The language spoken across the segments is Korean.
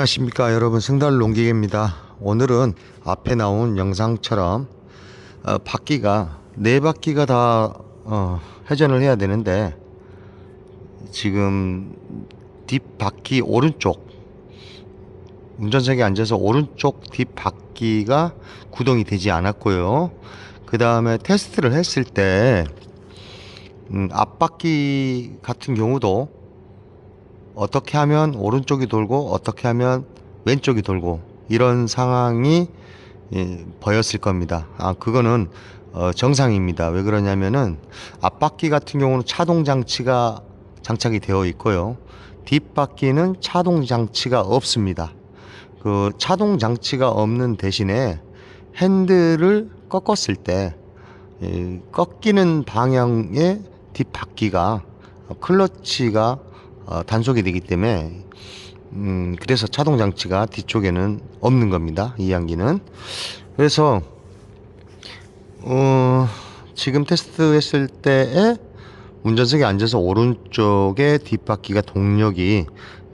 안녕하십니까 여러분, 승달 농기계입니다. 오늘은 앞에 나온 영상처럼 바퀴가 네 바퀴가 다 회전을 해야 되는데, 지금 뒷바퀴 오른쪽, 운전석에 앉아서 오른쪽 뒷바퀴가 구동이 되지 않았고요. 그 다음에 테스트를 했을 때 앞바퀴 같은 경우도 어떻게 하면 오른쪽이 돌고 어떻게 하면 왼쪽이 돌고 이런 상황이 보였을 겁니다. 그거는 정상입니다. 왜 그러냐면은 앞바퀴 같은 경우는 차동 장치가 장착이 되어 있고요. 뒷바퀴는 차동 장치가 없습니다. 그 차동 장치가 없는 대신에 핸들을 꺾었을 때 꺾이는 방향의 뒷바퀴가 클러치가 단속이 되기 때문에 그래서 차동 장치가 뒤쪽에는 없는 겁니다. 이 양기는. 그래서 지금 테스트 했을 때에 운전석에 앉아서 오른쪽에 뒷바퀴가 동력이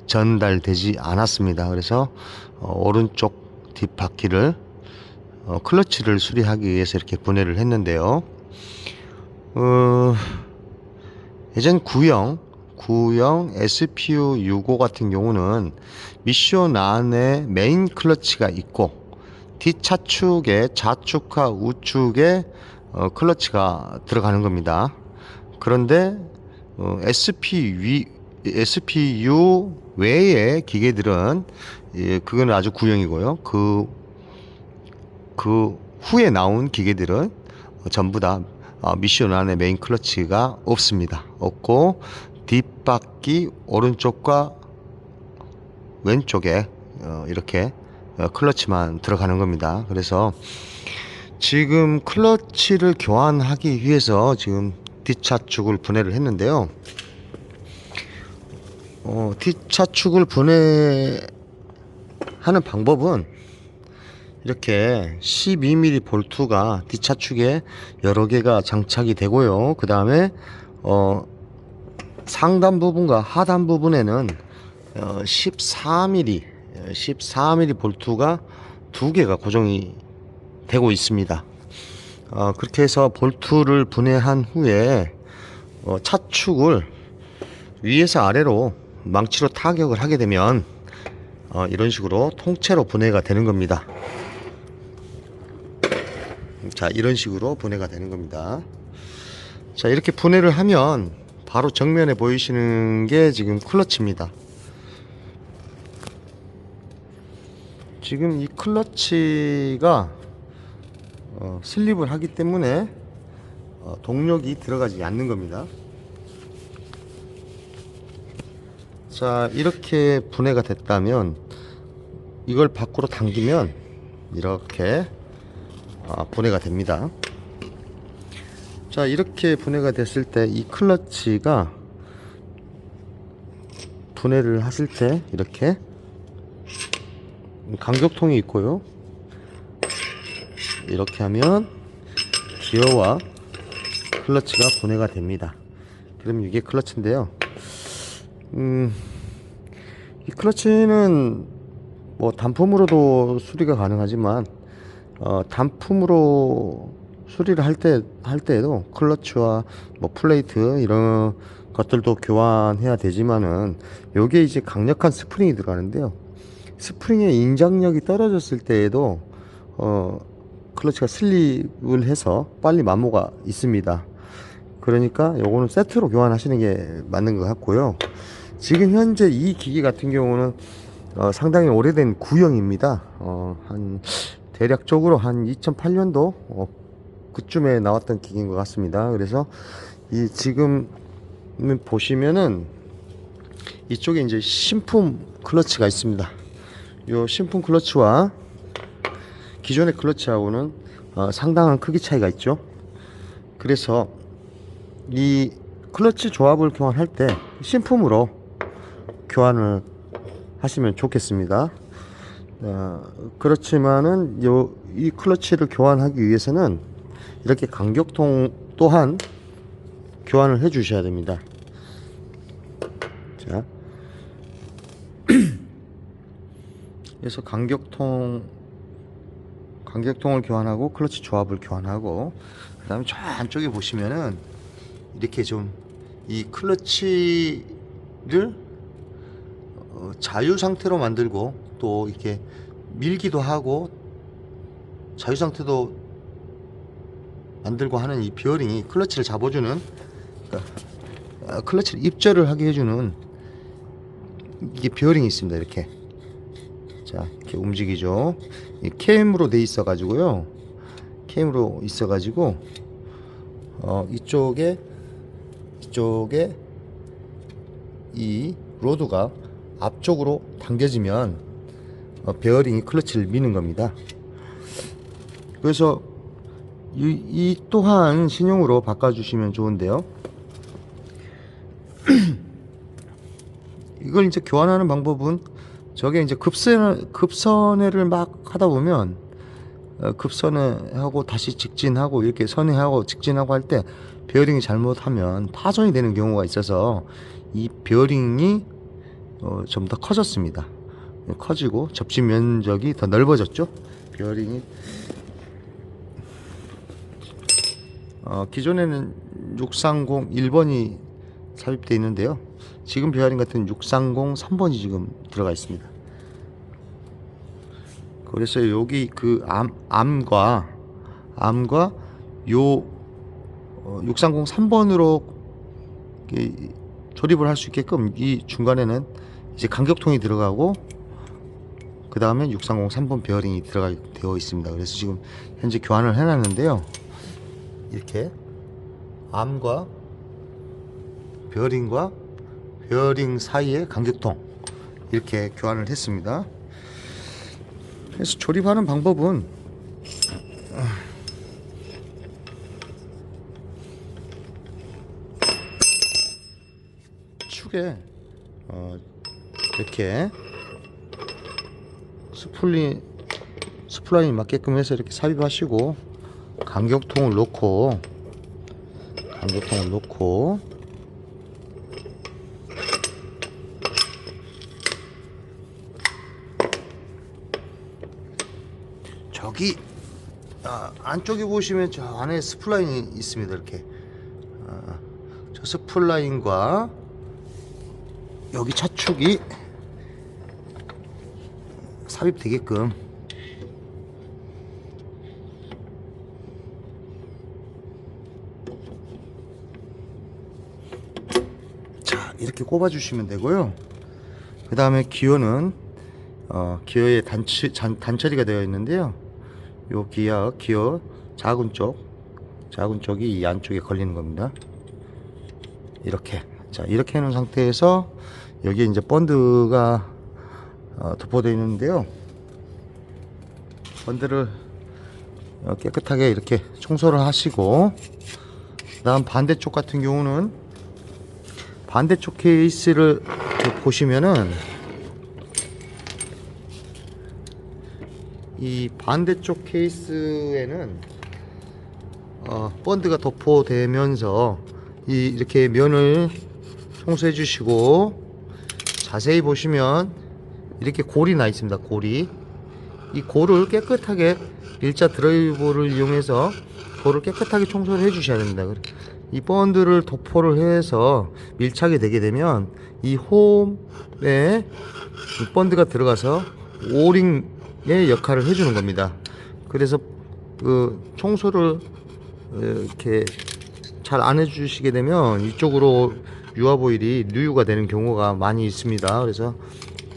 전달되지 않았습니다. 그래서 오른쪽 뒷바퀴를 클러치를 수리하기 위해서 이렇게 분해를 했는데요. 예전 구형 SPU65 같은 경우는 미션 안에 메인 클러치가 있고 뒷차축에 좌축과 우축에 클러치가 들어가는 겁니다. 그런데 SPU 외의 기계들은 그건 아주 구형이고요. 그 후에 나온 기계들은 전부 다 미션 안에 메인 클러치가 없습니다. 없고 뒷바퀴 오른쪽과 왼쪽에 이렇게 클러치만 들어가는 겁니다. 그래서 지금 클러치를 교환하기 위해서 지금 뒷차축을 분해를 했는데요. 뒷차축을 분해하는 방법은 이렇게 12mm 볼트가 뒷차축에 여러 개가 장착이 되고요. 그 다음에 상단 부분과 하단 부분에는 14mm 볼트가 두 개가 고정이 되고 있습니다. 그렇게 해서 볼트를 분해한 후에 차축을 위에서 아래로 망치로 타격을 하게 되면 이런 식으로 통째로 분해가 되는 겁니다. 자, 이런 식으로 분해가 되는 겁니다. 자, 이렇게 분해를 하면 바로 정면에 보이시는 게 지금 클러치입니다. 지금 이 클러치가 슬립을 하기 때문에 동력이 들어가지 않는 겁니다. 자, 이렇게 분해가 됐다면 이걸 밖으로 당기면 이렇게 분해가 됩니다. 자, 이렇게 분해가 됐을 때 이 클러치가 분해를 하실 때 이렇게 간격통이 있고요. 이렇게 하면 기어와 클러치가 분해가 됩니다. 그럼 이게 클러치인데요. 이 클러치는 뭐 단품으로도 수리가 가능하지만 단품으로 수리를 할 때에도 클러치와 뭐 플레이트 이런 것들도 교환해야 되지만은 요게 이제 강력한 스프링이 들어가는데요. 스프링의 인장력이 떨어졌을 때에도 클러치가 슬립을 해서 빨리 마모가 있습니다. 그러니까 요거는 세트로 교환하시는 게 맞는 것 같고요. 지금 현재 이 기기 같은 경우는 상당히 오래된 구형입니다. 대략적으로 한 2008년도 그쯤에 나왔던 기기인 것 같습니다. 그래서 이 지금 보시면은 이쪽에 이제 신품 클러치가 있습니다. 요 신품 클러치와 기존의 클러치하고는 상당한 크기 차이가 있죠. 그래서 이 클러치 조합을 교환할 때 신품으로 교환을 하시면 좋겠습니다. 그렇지만은 이 클러치를 교환하기 위해서는 이렇게 간격통 또한 교환을 해 주셔야 됩니다. 자, 그래서 간격통을 교환하고 클러치 조합을 교환하고, 그 다음에 저 안쪽에 보시면은 이렇게 좀 이 클러치를 자유 상태로 만들고 또 이렇게 밀기도 하고 자유 상태도 만들고 하는 이 비어링이 클러치를 잡아주는, 그러니까 클러치를 입절을 하게 해주는 이게 비어링이 있습니다. 이렇게 자 이렇게 움직이죠. 이 캠으로 돼 있어 가지고요. 캠으로 있어 가지고 이쪽에 이 로드가 앞쪽으로 당겨지면 베어링이 클러치를 미는 겁니다. 그래서 이 또한 신형으로 바꿔주시면 좋은데요. 이걸 이제 교환하는 방법은 저게 이제 급선회를 막 하다 보면 급선회하고 다시 직진하고 이렇게 선회하고 직진하고 할 때 베어링이 잘못하면 파손이 되는 경우가 있어서 이 베어링이 좀 더 커졌습니다. 커지고 접지 면적이 더 넓어졌죠. 베어링이 기존에는 630 1번이 삽입되어 있는데요. 지금 베어링 같은 630 3번이 지금 들어가 있습니다. 그래서 여기 그 암과 요 630 3번으로 조립을 할 수 있게끔 이 중간에는 이제 간격통이 들어가고 그 다음에 630 3번 베어링이 되어 있습니다. 그래서 지금 현재 교환을 해놨는데요. 이렇게 암과 베어링과 베어링 사이에 간격통 이렇게 교환을 했습니다. 그래서 조립하는 방법은 축에 이렇게 스플라인이 맞게끔 해서 이렇게 삽입하시고 간격통을 놓고 저기 안쪽에 보시면 저 안에 스플라인이 있습니다. 이렇게 저 스플라인과 여기 차축이 삽입되게끔 자 이렇게 꼽아 주시면 되고요. 그 다음에 기어는 기어에 단처리가 되어 있는데요. 요 기어 작은 쪽이 이 안쪽에 걸리는 겁니다. 이렇게 이렇게 해놓은 상태에서 여기에 이제 번드가 도포되어 있는데요. 번드를 깨끗하게 이렇게 청소를 하시고, 그 다음 반대쪽 같은 경우는 반대쪽 케이스를 보시면은 이 반대쪽 케이스에는 번드가 도포되면서 이렇게 면을 청소해 주시고, 자세히 보시면 이렇게 골이 나 있습니다. 이 골을 깨끗하게 일자 드라이버를 이용해서 골을 깨끗하게 청소를 해 주셔야 됩니다. 이 번드를 도포를 해서 밀착이 되게 되면 이 홈에 번드가 들어가서 오링의 역할을 해주는 겁니다. 그래서 그 청소를 이렇게 잘 안 해주시게 되면 이쪽으로 유아보일이 누유가 되는 경우가 많이 있습니다. 그래서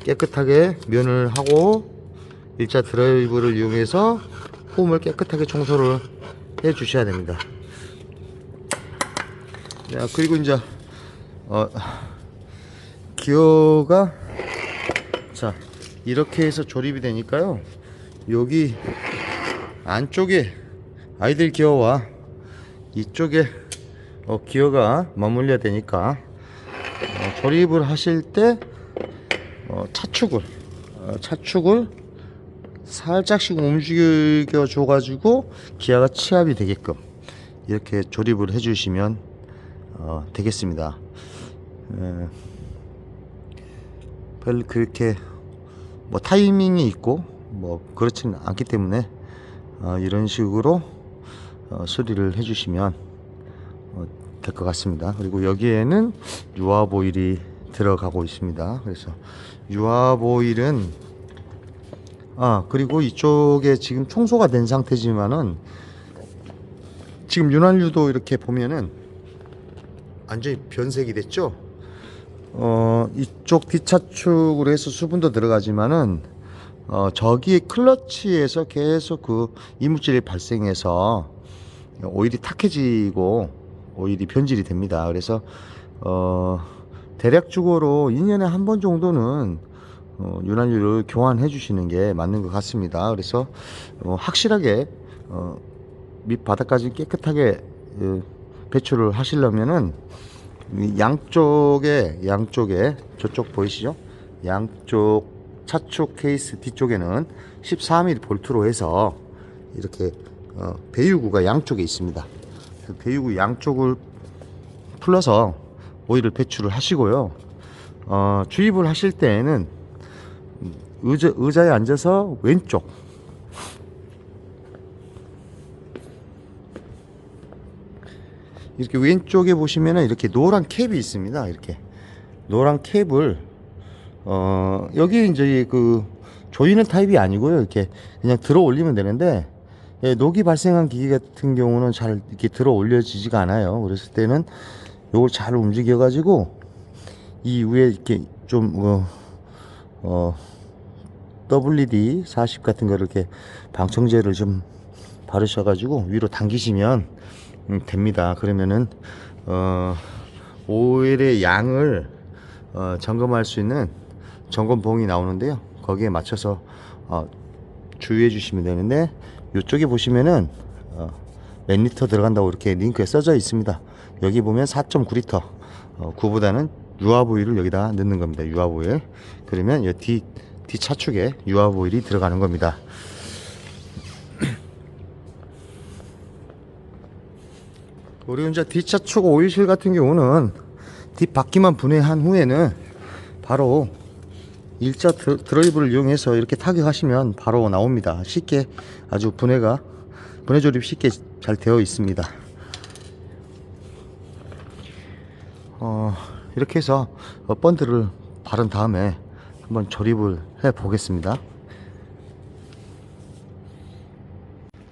깨끗하게 면을 하고 일자 드라이브를 이용해서 홈을 깨끗하게 청소를 해 주셔야 됩니다. 자, 그리고 이제 기어가 자 이렇게 해서 조립이 되니까요. 여기 안쪽에 아이들 기어와 이쪽에 기어가 맞물려야 되니까 조립을 하실 때 차축을 살짝씩 움직여 줘 가지고 기아가 치압이 되게끔 이렇게 조립을 해 주시면 되겠습니다. 별 그렇게 뭐 타이밍이 있고 뭐 그렇지는 않기 때문에 이런 식으로 수리를 해주시면 될 것 같습니다. 그리고 여기에는 유압 오일이 들어가고 있습니다. 그래서 유압 오일은 그리고 이쪽에 지금 청소가 된 상태지만은 지금 윤활유도 이렇게 보면은 완전히 변색이 됐죠. 이쪽 뒷차축으로 해서 수분도 들어가지만은 저기 클러치에서 계속 그 이물질이 발생해서 오일이 탁해지고 오일이 변질이 됩니다. 그래서 대략적으로 2년에 한 번 정도는 윤활유를 교환해 주시는 게 맞는 것 같습니다. 그래서 확실하게 밑바닥까지 깨끗하게 배출을 하시려면은 양쪽에 저쪽 보이시죠? 양쪽 차축 케이스 뒤쪽에는 13mm 볼트로 해서 이렇게 배유구가 양쪽에 있습니다. 배유구 양쪽을 풀러서 오일을 배출을 하시고요. 주입을 하실 때에는 의자에 앉아서 왼쪽 이렇게 왼쪽에 보시면은 이렇게 노란 캡이 있습니다. 이렇게 노란 캡을 여기 이제 그 조이는 타입이 아니고요. 이렇게 그냥 들어 올리면 되는데 녹이 발생한 기계 같은 경우는 잘 이렇게 들어 올려지지가 않아요. 그랬을 때는 요걸 잘 움직여 가지고 이 위에 이렇게 좀 WD 40 같은 거를 이렇게 방청제를 좀 바르셔 가지고 위로 당기시면 됩니다. 그러면은 오일의 양을 점검할 수 있는 점검봉이 나오는데요. 거기에 맞춰서 주의해 주시면 되는데, 이쪽에 보시면은 몇 리터 들어간다고 이렇게 링크에 써져 있습니다. 여기 보면 4.9리터 9보다는 유압 오일을 여기다 넣는 겁니다. 유압 오일. 그러면 이 뒷차축에 유압 오일이 들어가는 겁니다. 그리고 이제 뒷차축 오일실 같은 경우는 뒷바퀴만 분해한 후에는 바로 일자 드라이브를 이용해서 이렇게 타격하시면 바로 나옵니다. 쉽게 아주 분해 조립 쉽게 잘 되어 있습니다. 이렇게 해서 번드를 바른 다음에 한번 조립을 해 보겠습니다.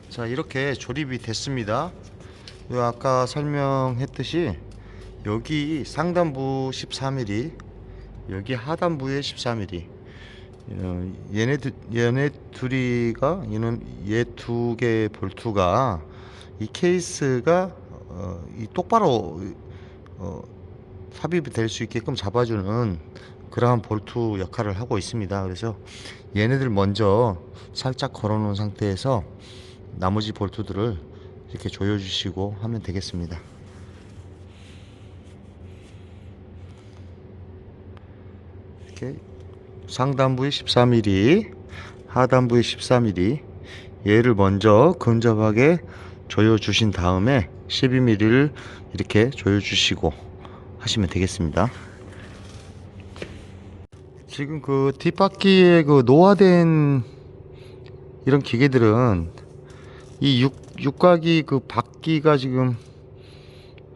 자, 이렇게 조립이 됐습니다. 아까 설명했듯이 여기 상단부 14mm, 여기 하단부에 14mm, 얘네 둘이가 얘 두 개의 볼트가 이 케이스가 이 똑바로 삽입이 될 수 있게끔 잡아주는 그러한 볼트 역할을 하고 있습니다. 그래서 얘네들 먼저 살짝 걸어 놓은 상태에서 나머지 볼트들을 이렇게 조여 주시고 하면 되겠습니다. 이렇게 상단부에 14mm, 하단부에 14mm, 얘를 먼저 근접하게 조여 주신 다음에 12mm를 이렇게 조여 주시고 하시면 되겠습니다. 지금 그 뒷바퀴에 그 노화된 이런 기계들은 이 육각이 그 바퀴가 지금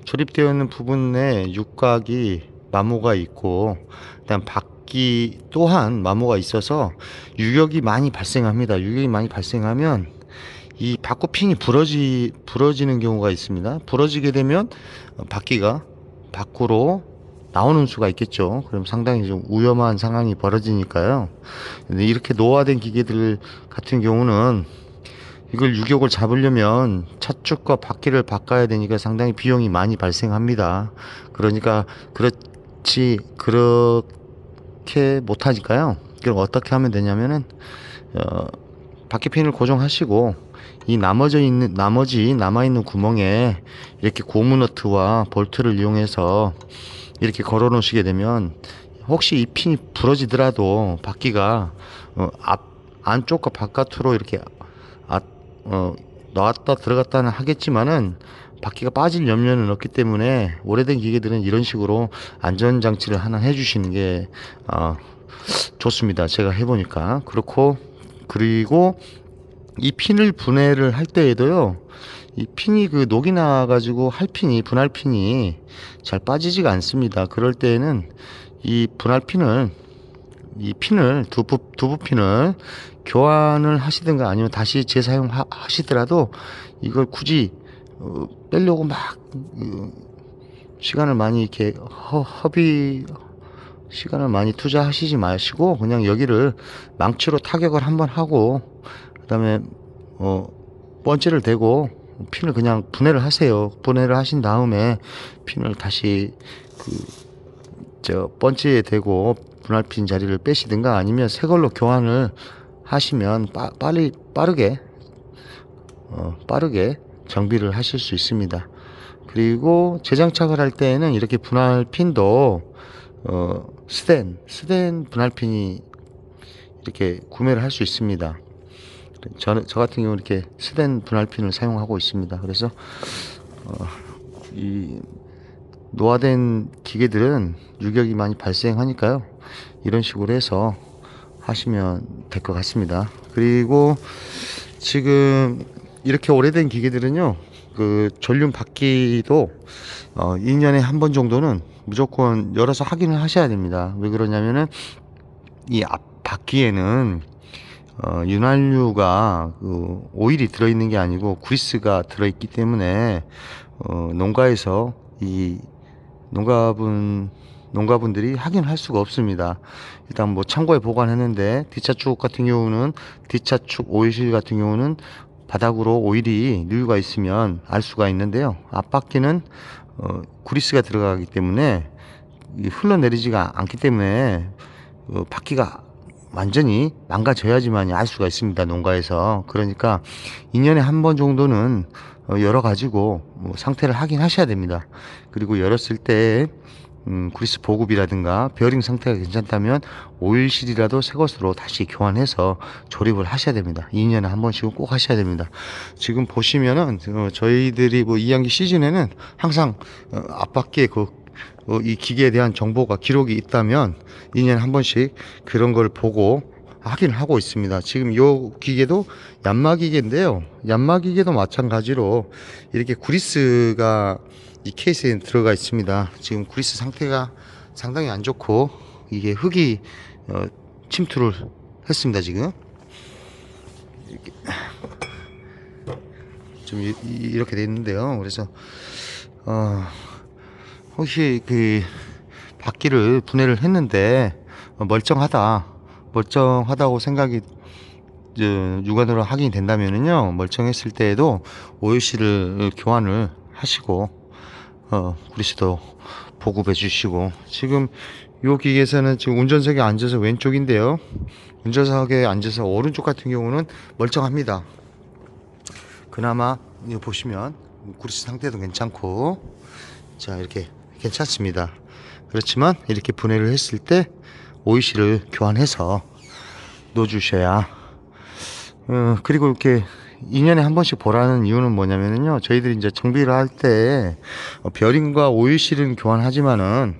조립되어 있는 부분에 육각이 마모가 있고, 그다음 바퀴 또한 마모가 있어서 유격이 많이 발생합니다. 유격이 많이 발생하면 이 바퀴핀이 부러지는 경우가 있습니다. 부러지게 되면 바퀴가 밖으로 나오는 수가 있겠죠. 그럼 상당히 좀 위험한 상황이 벌어지니까요. 근데 이렇게 노화된 기계들 같은 경우는 이걸 유격을 잡으려면 차축과 바퀴를 바꿔야 되니까 상당히 비용이 많이 발생합니다. 그러니까 그렇게 못하니까요. 그럼 어떻게 하면 되냐면은 바퀴핀을 고정하시고 이 나머지 남아있는 구멍에 이렇게 고무너트와 볼트를 이용해서 이렇게 걸어 놓으시게 되면 혹시 이 핀이 부러지더라도 바퀴가 안쪽과 바깥으로 이렇게 나왔다 들어갔다는 하겠지만은 바퀴가 빠질 염려는 없기 때문에 오래된 기계들은 이런 식으로 안전장치를 하나 해주시는 게 좋습니다. 제가 해보니까. 그렇고, 그리고 이 핀을 분해를 할 때에도요, 이 핀이 그 녹이 나가지고 분할 핀이 잘 빠지지가 않습니다. 그럴 때에는 이 분할 핀을, 두부 핀을 교환을 하시든가 아니면 다시 재사용하시더라도 이걸 굳이 빼려고 막 시간을 많이 이렇게 시간을 많이 투자하시지 마시고 그냥 여기를 망치로 타격을 한번 하고 그다음에 번지를 대고 핀을 그냥 분해를 하세요. 분해를 하신 다음에 핀을 다시 번지에 대고 분할핀 자리를 빼시든가 아니면 새 걸로 교환을 하시면 빠르게 정비를 하실 수 있습니다. 그리고 재장착을 할 때에는 이렇게 분할핀도 스텐 분할핀이 이렇게 구매를 할 수 있습니다. 저 같은 경우는 이렇게 스텐 분할핀을 사용하고 있습니다. 그래서 이 노화된 기계들은 유격이 많이 발생하니까요. 이런 식으로 해서 하시면 될 것 같습니다. 그리고 지금 이렇게 오래된 기계들은요, 그 전륜 바퀴도 2년에 한 번 정도는 무조건 열어서 확인을 하셔야 됩니다. 왜 그러냐면은 이 앞 바퀴에는 윤활유가 오일이 들어있는 게 아니고 그리스가 들어있기 때문에 농가에서 이 농가분들이 확인할 수가 없습니다. 일단 뭐 창고에 보관했는데 뒷차축 같은 경우는 뒷차축 오일실 같은 경우는 바닥으로 오일이 누유가 있으면 알 수가 있는데요. 앞바퀴는 그리스가 들어가기 때문에 흘러내리지가 않기 때문에 바퀴가 완전히 망가져야지만 알 수가 있습니다. 농가에서. 그러니까 2년에 한 번 정도는 열어가지고 상태를 확인하셔야 됩니다. 그리고 열었을 때 그리스 보급이라든가 베어링 상태가 괜찮다면 오일실이라도 새 것으로 다시 교환해서 조립을 하셔야 됩니다. 2년에 한 번씩은 꼭 하셔야 됩니다. 지금 보시면은 저희들이 뭐 이항기 시즌에는 항상 앞바퀴에 이 기계에 대한 정보가 기록이 있다면 2년에 한 번씩 그런 걸 보고 확인을 하고 있습니다. 지금 이 기계도 얀마 기계인데요. 얀마 기계도 마찬가지로 이렇게 그리스가 이 케이스에 들어가 있습니다. 지금 그리스 상태가 상당히 안 좋고 이게 흙이 침투를 했습니다. 지금 이렇게 좀 이렇게 돼 있는데요. 그래서 혹시 그 바퀴를 분해를 했는데 멀쩡하다고 생각이 육안으로 확인이 된다면은요, 멀쩡했을 때에도 오일실을 교환을 하시고 그리스도 보급해 주시고. 지금 요 기계에서는 지금 운전석에 앉아서 왼쪽인데요, 운전석에 앉아서 오른쪽 같은 경우는 멀쩡합니다. 그나마 보시면 그리스 상태도 괜찮고, 자, 이렇게 괜찮습니다. 그렇지만 이렇게 분해를 했을 때 오일실을 교환해서 넣어주셔야 그리고 이렇게 2년에 한 번씩 보라는 이유는 뭐냐면요, 저희들이 이제 정비를 할 때 베어링과 오일실은 교환하지만은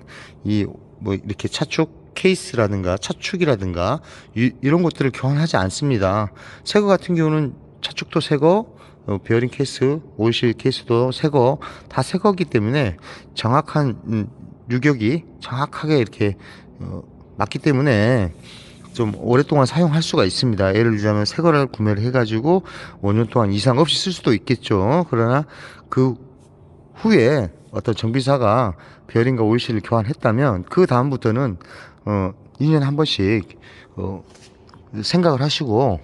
뭐 이렇게 차축 케이스라든가 차축이라든가 이런 것들을 교환하지 않습니다. 새거 같은 경우는 차축도 새거, 베어링 케이스, 오일실 케이스도 새거, 다 새거기 때문에 정확한 유격이 정확하게 이렇게 맞기 때문에 좀 오랫동안 사용할 수가 있습니다. 예를 들자면 새 거를 구매를 해가지고 5년 동안 이상 없이 쓸 수도 있겠죠. 그러나 그 후에 어떤 정비사가 베어링과 오일실을 교환했다면 그 다음부터는 2년에 한 번씩 생각을 하시고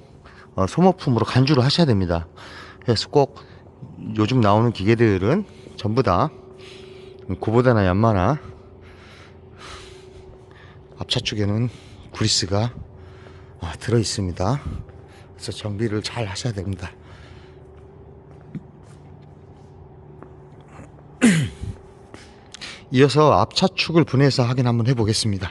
소모품으로 간주를 하셔야 됩니다. 그래서 꼭 요즘 나오는 기계들은 전부 다 고보다나 얀마나 앞차축에는 그리스가 들어 있습니다. 그래서 정비를 잘 하셔야 됩니다. 이어서 앞차축을 분해해서 확인 한번 해보겠습니다.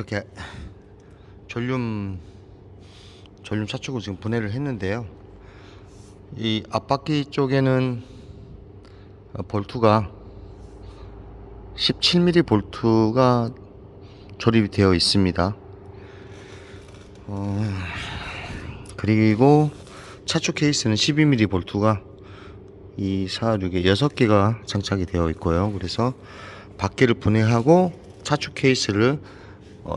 이렇게 전륜 차축을 지금 분해를 했는데요. 이 앞바퀴 쪽에는 볼트가 17mm 볼트가 조립이 되어 있습니다. 그리고 차축 케이스는 12mm 볼트가 이 416에 6개가 장착이 되어 있고요. 그래서 바퀴를 분해하고 차축 케이스를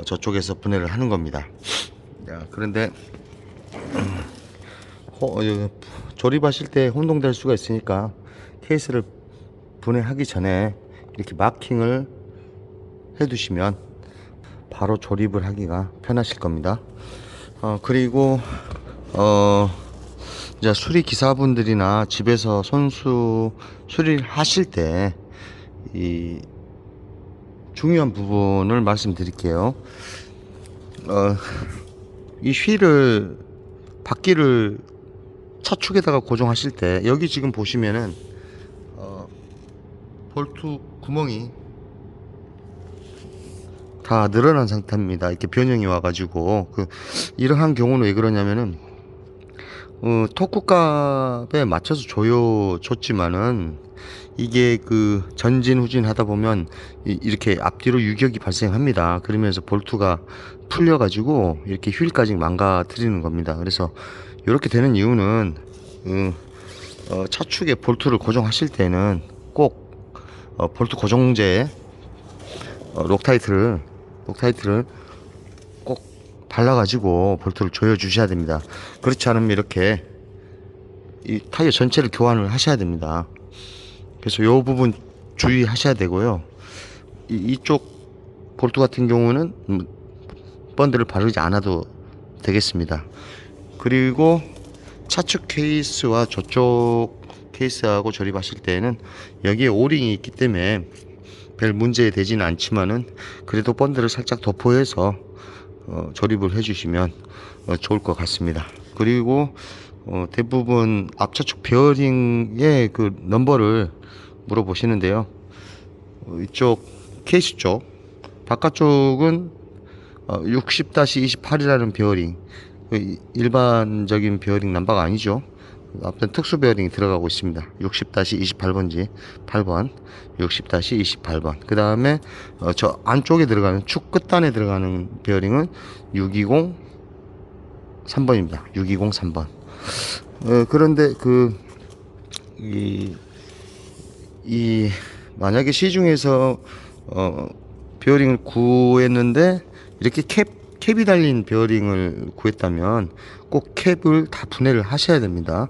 저쪽에서 분해를 하는 겁니다. 그런데 조립하실 때 혼동될 수가 있으니까 케이스를 분해하기 전에 이렇게 마킹을 해 두시면 바로 조립을 하기가 편하실 겁니다. 그리고 이제 수리 기사분들이나 집에서 손수 수리를 하실 때 이 중요한 부분을 말씀드릴게요. 이 휠을 바퀴를 차축에다가 고정하실 때 여기 지금 보시면은 볼트 구멍이 다 늘어난 상태입니다. 이렇게 변형이 와가지고 이러한 경우는 왜 그러냐면은 토크값에 맞춰서 줬지만은 이게 전진 후진 하다 보면 이렇게 앞뒤로 유격이 발생합니다. 그러면서 볼트가 풀려 가지고 이렇게 휠까지 망가뜨리는 겁니다. 그래서 이렇게 되는 이유는 차축에 볼트를 고정하실 때는 꼭 볼트 고정제 록타이트를 꼭 발라가지고 볼트를 조여 주셔야 됩니다. 그렇지 않으면 이렇게 이 타이어 전체를 교환을 하셔야 됩니다. 그래서 이 부분 주의하셔야 되고요. 이쪽 볼트 같은 경우는 번드를 바르지 않아도 되겠습니다. 그리고 차축 케이스와 저쪽 케이스하고 조립하실 때는 여기에 오링이 있기 때문에 별 문제 되지는 않지만은 그래도 번드를 살짝 도포해서 조립을 해주시면 좋을 것 같습니다. 그리고 대부분 앞차축 베어링의 넘버를 물어보시는데요. 이쪽 케이스 쪽 바깥쪽은 60-28이라는 베어링, 일반적인 베어링 넘버가 아니죠. 아무튼 특수 베어링이 들어가고 있습니다. 60-28번지 8번 60-28번. 그 다음에 저 안쪽에 들어가는 축 끝단에 들어가는 베어링은 620 3번입니다. 620 3번. 그런데 만약에 시중에서 베어링을 구했는데 이렇게 캡이 달린 베어링을 구했다면 꼭 캡을 다 분해를 하셔야 됩니다.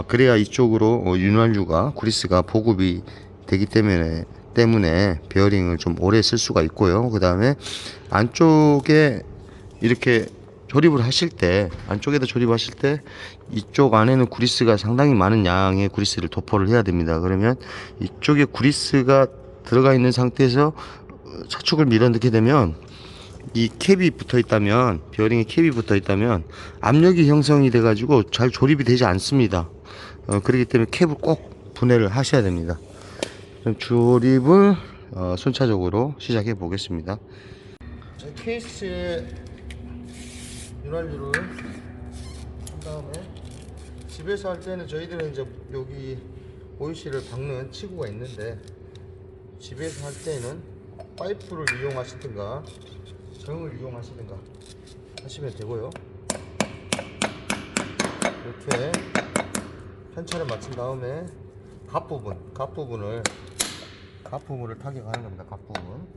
그래야 이쪽으로 윤활유가 그리스가 보급이 되기 때문에 베어링을 좀 오래 쓸 수가 있고요. 그 다음에 안쪽에 이렇게 안쪽에다 조립하실 때 이쪽 안에는 그리스가 상당히 많은 양의 그리스를 도포를 해야 됩니다. 그러면 이쪽에 그리스가 들어가 있는 상태에서 차축을 밀어넣게 되면 이 캡이 붙어 있다면, 베어링에 캡이 붙어 있다면 압력이 형성이 돼 가지고 잘 조립이 되지 않습니다. 그렇기 때문에 캡을 꼭 분해를 하셔야 됩니다. 그럼 조립을 순차적으로 시작해 보겠습니다. 케이스에 윤활유를 한 다음에 집에서 할 때는 저희들은 이제 여기 오일실을 박는 치구가 있는데 집에서 할 때는 파이프를 이용하시든가 정을 이용하시든가 하시면 되고요. 이렇게 편차를 맞춘 다음에 갓부분을 타격하는 겁니다. 갓부분.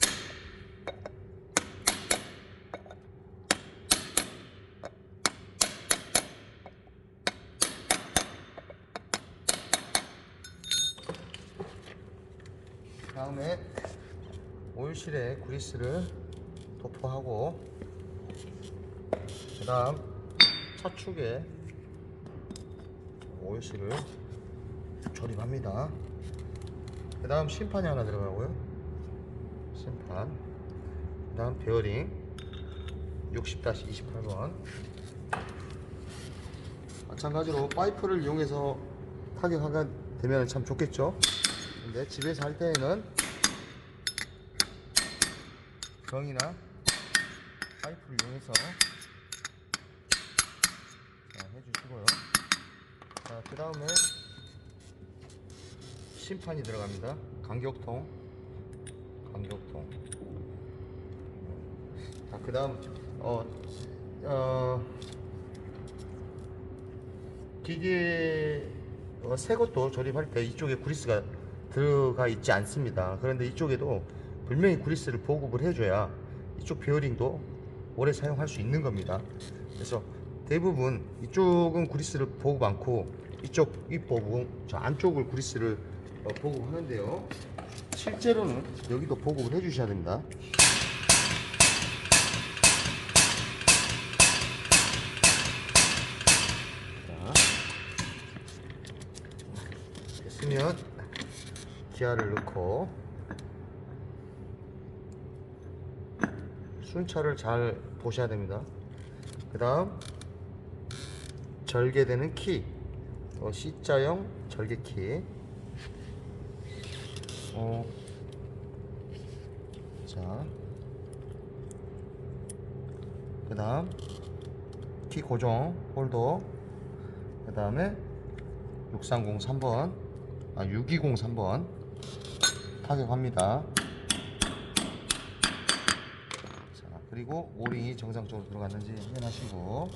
다음에 오일실에 그리스를 도포하고 그 다음 차축에 오일실을 조립합니다. 그 다음 심판이 하나 들어가고요. 심판. 그 다음 베어링 60-28번. 마찬가지로 파이프를 이용해서 타격하게 되면 참 좋겠죠. 근데 집에서 할 때에는 병이나 파이프를 이용해서 해주시고요. 자, 그 다음에 심판이 들어갑니다. 간격통. 자, 그 다음 기계 새 것도 조립할 때 이쪽에 그리스가 들어가 있지 않습니다. 그런데 이쪽에도 분명히 그리스를 보급을 해줘야 이쪽 베어링도 오래 사용할 수 있는 겁니다. 그래서 대부분 이쪽은 그리스를 보급 않고 이쪽 윗부분 저 안쪽을 그리스를 보급하는데요. 실제로는 여기도 보급을 해주셔야 됩니다. 됐으면 기아를 넣고 순찰을 잘 보셔야 됩니다. 그 다음 절개되는 키, C자형 절개키. 자, 그 다음 키 고정 홀더. 그 다음에 6303번 6203번 타격합니다. 자, 그리고 오링이 정상적으로 들어갔는지 확인하시고,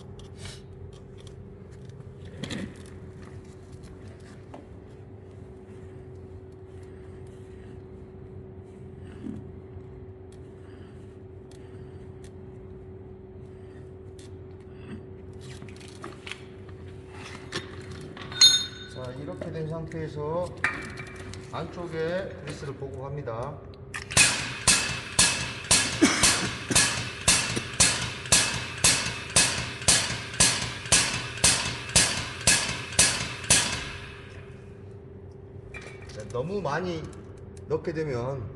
자, 이렇게 된 상태에서 안쪽에 그리스를 보급합니다. 자, 너무 많이 넣게 되면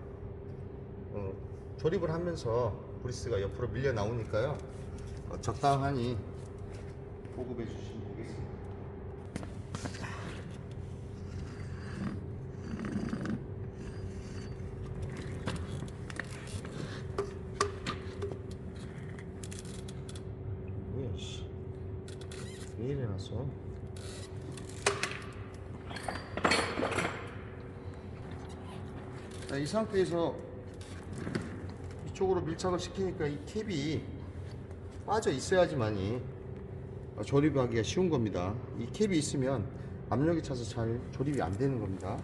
조립을 하면서 그리스가 옆으로 밀려 나오니까요, 적당히 보급해 주시면 되겠습니다. 뭐야, 씨. 왜 이래 놨어? 자, 이 상태에서 이쪽으로 밀착을 시키니까 이 캡이 빠져 있어야지만이 조립하기가 쉬운 겁니다. 이 캡이 있으면 압력이 차서 잘 조립이 안 되는 겁니다.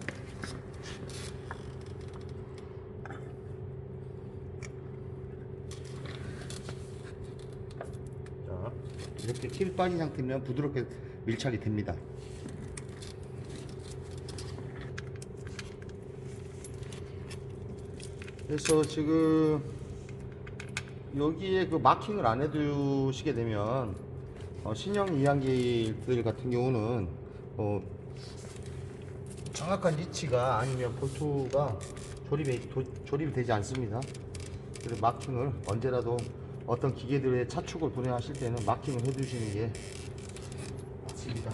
자, 이렇게 캡이 빠진 상태면 부드럽게 밀착이 됩니다. 그래서 지금 여기에 그 마킹을 안 해두시게 되면 신형 이항기들 같은 경우는 정확한 위치가 아니면 볼트가 조립이 되지 않습니다. 그래서 마킹을 언제라도 어떤 기계들의 차축을 분해하실 때는 마킹을 해두시는 게 맞습니다.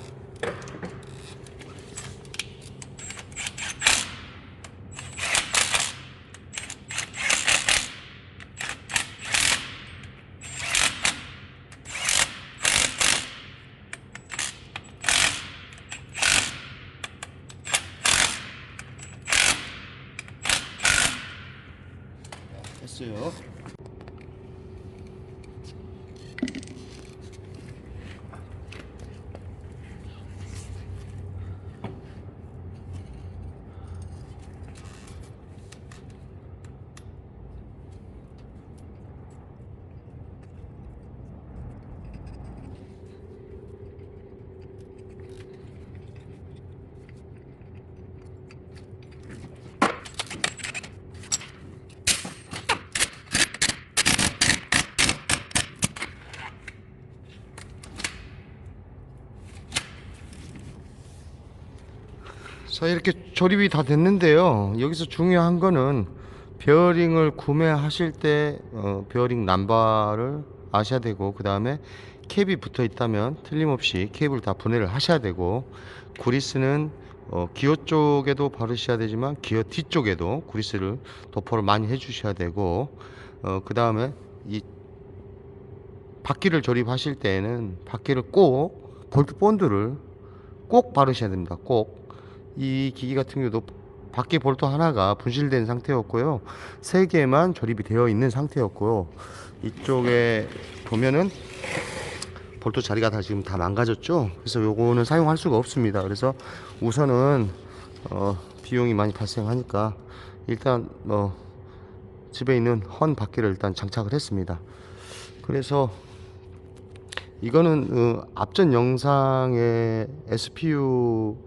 했어요. 자, 이렇게 조립이 다 됐는데요. 여기서 중요한 거는 베어링을 구매하실 때 베어링 남바를 아셔야 되고, 그 다음에 캡이 붙어 있다면 틀림없이 캡을 다 분해를 하셔야 되고, 그리스는 기어 쪽에도 바르셔야 되지만 기어 뒤쪽에도 그리스를 도포를 많이 해 주셔야 되고, 그 다음에 이 바퀴를 조립하실 때에는 바퀴를 꼭 볼트 본드를 꼭 바르셔야 됩니다. 꼭. 이 기기 같은 경우도 바퀴 볼트 하나가 분실된 상태였고요. 3개만 조립이 되어 있는 상태였고요. 이쪽에 보면은 볼트 자리가 다 지금 다 망가졌죠. 그래서 요거는 사용할 수가 없습니다. 그래서 우선은 비용이 많이 발생하니까 일단 집에 있는 헌 바퀴를 일단 장착을 했습니다. 그래서 이거는 앞전 영상에 SPU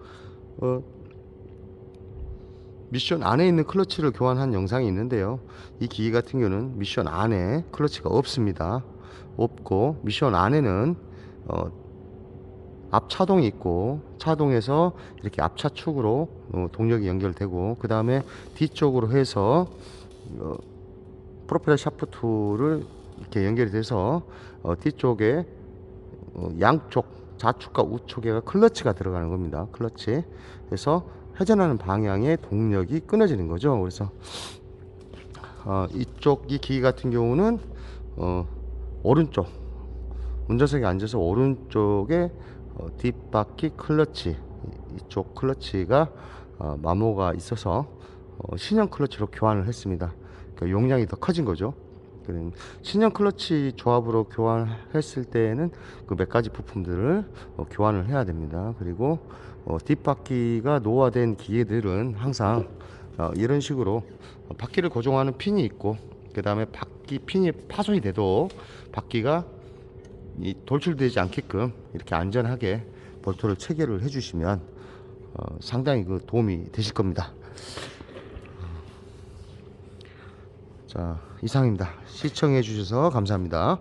미션 안에 있는 클러치를 교환한 영상이 있는데요. 이 기기 같은 경우는 미션 안에 클러치가 없습니다. 없고 미션 안에는 앞 차동이 있고 차동에서 이렇게 앞차축으로 동력이 연결되고 그 다음에 뒤쪽으로 해서 프로펠러 샤프트를 이렇게 연결이 돼서 뒤쪽에 양쪽 좌측과 우측에 클러치가 들어가는 겁니다. 클러치. 그래서 회전하는 방향의 동력이 끊어지는 거죠. 그래서 이쪽 이 기기 같은 경우는 오른쪽 운전석에 앉아서 오른쪽에 뒷바퀴 클러치 이쪽 클러치가 마모가 있어서 신형 클러치로 교환을 했습니다. 그러니까 용량이 더 커진 거죠. 신형 클러치 조합으로 교환했을 때에는 그 몇 가지 부품들을 교환을 해야 됩니다. 그리고 뒷바퀴가 노화된 기계들은 항상 이런 식으로 바퀴를 고정하는 핀이 있고 그 다음에 바퀴 핀이 파손이 돼도 바퀴가 돌출되지 않게끔 이렇게 안전하게 볼트를 체결을 해주시면 상당히 그 도움이 되실 겁니다. 자, 이상입니다. 시청해 주셔서 감사합니다.